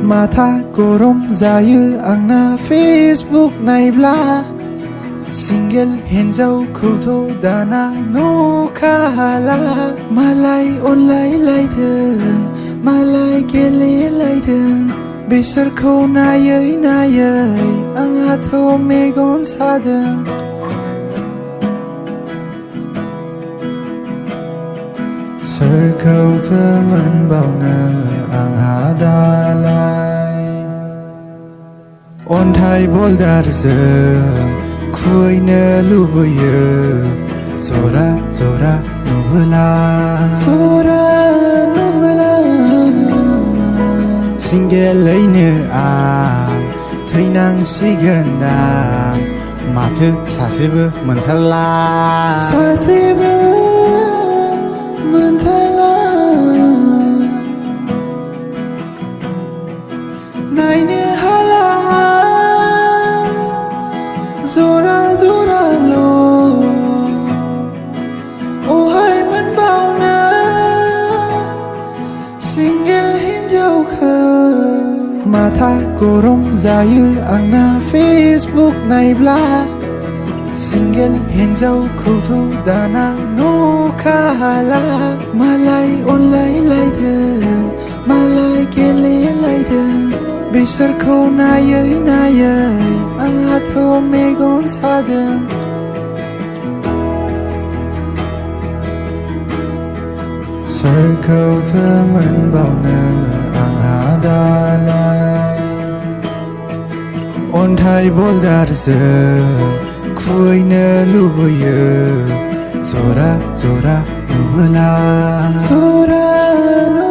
Mata gurung zayu angna Facebook naibla Single hinjau kurto dana no kahala Malai onlai laideng Malai gele laideng Bisarko nayai nayai Ang ato megon sadeng Circle teman bauna ang hadalai On thai boldar zeng Kuina lubuye Zora zora nubela Zora nubela Singelainya ang Thainang sigandang Mathu sasibu menthala Sasibu menthala Naine halang Zora zora lo Oh hai man bao na Single hinjau ke Mata gurung zayu angna Facebook naibla Single hinjau kutu dana no kahala Malai onlai laideng Malai gele laideng Bisarko nayai nayai Ang ato megon sadeng Circle teman bauna ang hadalai On thai boldar zeng Kuina lubuye Zora zora nubela Zora nubela